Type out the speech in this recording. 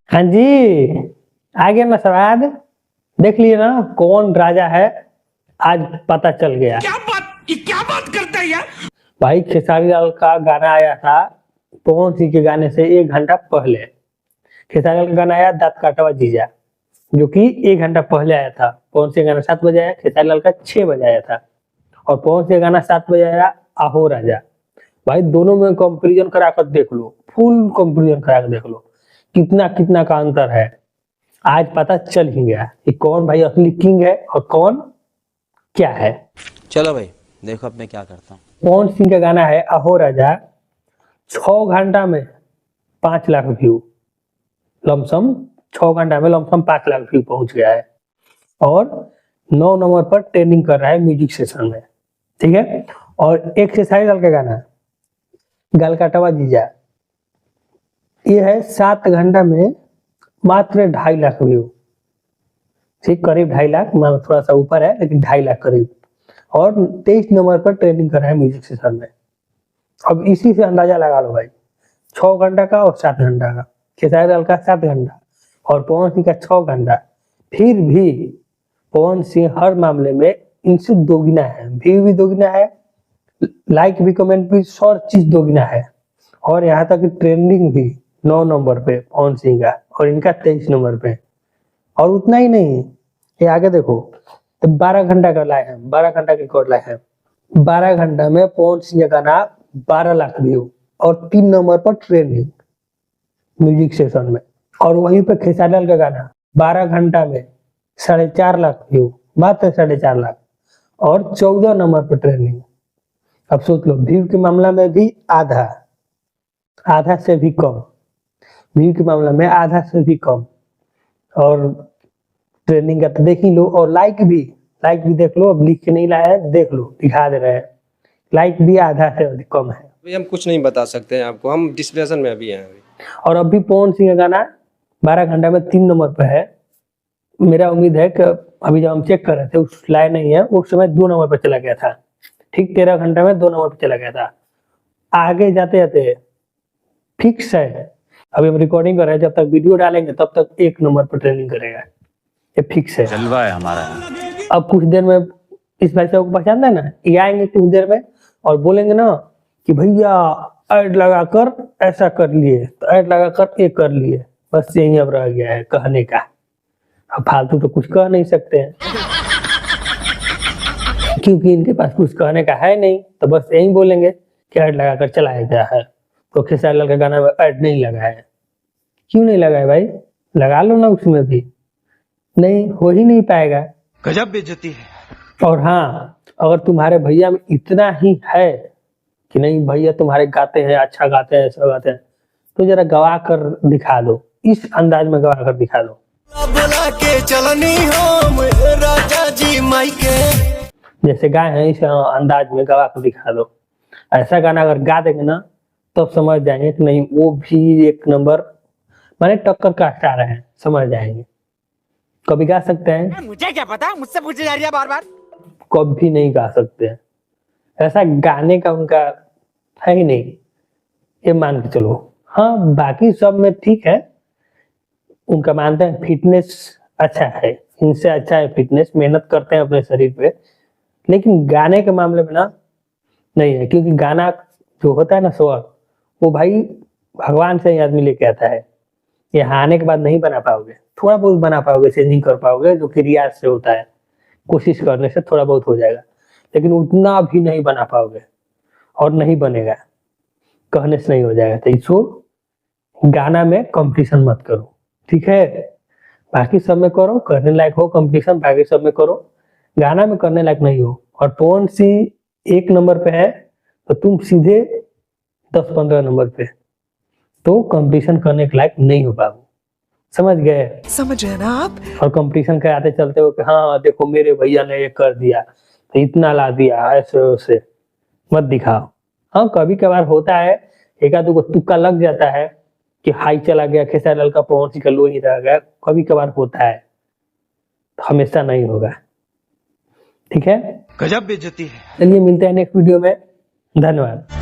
हाँ जी, आ गया ना स्वाद। देख लिए ना कौन राजा है, आज पता चल गया। क्या बात करता है यार। भाई खेसारी लाल का गाना आया था पवन सिंह के गाने से 1 घंटा पहले। खेसारी लाल का गाना आया दांत काटवा जीजा, जो कि 1 घंटा पहले आया था। पवन सिंह का गाना 7 बजे आया, खेसारी लाल का 6 बजे आया था। और पवन सिंह का गाना 7 बजे आया आहो राजा। भाई दोनों में कंपेरिजन करा कर देख लो, फुल कंपेरिजन करा कर देख लो, कितना कितना का अंतर है। आज पता चल ही गया कि कौन भाई असली किंग है और कौन क्या है। चलो भाई देखो अब मैं क्या करता हूँ। पवन सिंह का गाना है अहो राजा, 6 घंटा में 5 लाख व्यू, लमसम 6 घंटा में लमसम 5 लाख व्यू पहुंच गया है। और 9 नंबर पर ट्रेंडिंग कर रहा है म्यूजिक सेशन में, ठीक है। और एक खेसारी लाल का गाना गाल काटवा जीजा, ये है 7 घंटा में मात्र 2.5 लाख व्यू, ठीक, करीब 2.5 लाख, थोड़ा सा ऊपर है लेकिन 2.5 लाख करीब। और 23 नंबर पर ट्रेंडिंग कर रहा है म्यूजिक सेशन में। अब इसी से अंदाजा लगा लो भाई, 6 घंटा का और 7 घंटा का। खेसारी लाल का 7 घंटा और पवन सिंह का 6 घंटा। फिर भी पवन सिंह हर मामले में इनसे दोगुना है, व्यू भी दोगुना है, लाइक भी, कमेंट भी, सब चीज दोगुना है। और यहाँ तक ट्रेंडिंग भी 9 नंबर पे पवन सिंह का और इनका 23 नंबर पे। और उतना ही नहीं, ये आगे देखो तो 12 घंटा का लाए हैं, 12 घंटा के रिकॉर्ड लाए हैं। 12 घंटा में पवन सिंह का गाना 12 लाख व्यू और 3 नंबर पर ट्रेंडिंग म्यूजिक सेशन में। और वहीं पे खेसारी लाल का गाना 12 घंटा में 4.5 लाख व्यू, मात्र 4.5 लाख, और 14 नंबर पर ट्रेंडिंग। अब सोच लो, व्यू के मामला में भी आधा से भी कम, व्यू के मामला में आधा से भी कम। और ट्रेंडिंग का तो देख ही लो, और लाइक भी देख लो। अब लिख के नहीं लाया है, देख लो, दिखा दे रहे हैं, लाइक भी आधा से अधिक कम है। अभी हम कुछ नहीं बता सकते हैं आपको, हम डिस्कशन में अभी हैं अभी। और अभी पवन सिंह का गाना 12 घंटा में 3 नंबर पर है। मेरा उम्मीद है कि अभी जब हम चेक कर रहे थे उस लाइन नहीं है, उस समय 2 नंबर पर चला गया था, ठीक, 13 घंटा में 2 नंबर पर चला गया था। आगे जाते जाते फिक्स है, अभी हम रिकॉर्डिंग कर रहे हैं, जब तक वीडियो डालेंगे तब तक 1 नंबर पर ट्रेंडिंग करेगा, ये फिक्स है। जलवा है हमारा। अब कुछ देर में इस भाई साहब को पहचानते हैं ना, ये आएंगे कुछ देर में और बोलेंगे ना कि भैया ऐड लगाकर ऐसा कर लिए, तो ऐड लगाकर ये कर लिए। बस यही अब रह गया है कहने का। अब फालतू तो कुछ कह नहीं सकते हैं क्योंकि इनके पास कुछ कहने का है नहीं, तो बस यही बोलेंगे कि ऐड लगाकर चलाया गया है। तो खेसारी लाल का गाना में ऐड नहीं लगा है, क्यों नहीं लगा है भाई? लगा लो ना, उसमें भी नहीं, हो ही नहीं पाएगा। गजब बेइज्जती है। और हाँ, अगर तुम्हारे भैया में इतना ही है कि नहीं भैया तुम्हारे गाते हैं, अच्छा गाते हैं, ऐसा गाते हैं, तो जरा गवा कर दिखा दो, इस अंदाज में गवा कर दिखा दो। बुला के चलनी हो राजा जी माई के, जैसे गाए हैं इस अंदाज में गवा कर दिखा दो। ऐसा गाना अगर गा देंगे ना तब तो समझ जाएंगे कि नहीं वो भी 1 नंबर माने टक्कर का स्टार है, समझ जाएंगे। कभी गा सकते हैं, मुझे क्या पता, मुझसे पूछे जा रही है बार बार। कभी नहीं गा सकते हैं, ऐसा गाने का उनका है ही नहीं, ये मान के चलो। हाँ बाकी सब में ठीक है, उनका मानते हैं फिटनेस अच्छा है, इनसे अच्छा है फिटनेस, मेहनत करते हैं अपने शरीर पे, लेकिन गाने के मामले में ना नहीं है। क्योंकि गाना जो होता है ना स्वर, वो भाई भगवान से ही आदमी लेके आता है, यहाँ आने के बाद नहीं बना पाओगे। थोड़ा बहुत बना पाओगे, चेंजिंग कर पाओगे, जो कि रियाज से होता है, कोशिश करने से थोड़ा बहुत हो जाएगा, लेकिन उतना भी नहीं बना पाओगे और नहीं बनेगा, कहने से नहीं हो जाएगा। तो इसको गाना में कंपटीशन मत करो, ठीक है? बाकी सब में करो, करने लायक हो कंपटीशन, बाकी सब में करो, गाना में करने लायक नहीं हो। और पवन सिंह 1 नंबर पे है तो तुम सीधे 10-15 नंबर पे, तो कंपटीशन करने के लायक नहीं हो पाओगे, समझ गए? समझ रहे ना आप? और कंपटीशन कराते चलते हो कि हाँ देखो मेरे भैया ने ये कर दिया, तो इतना ला दिया, ऐसे वैसे मत दिखाओ। हाँ कभी कभार होता है, एक आध को तुक्का लग जाता है कि हाई चला गया, खेसारी लाल का पवन सिंह का लो ही रह गया, कभी कभार होता है, तो हमेशा नहीं होगा, ठीक है? गजब बेइज्जती है। चलिए मिलते हैं नेक्स्ट वीडियो में, धन्यवाद।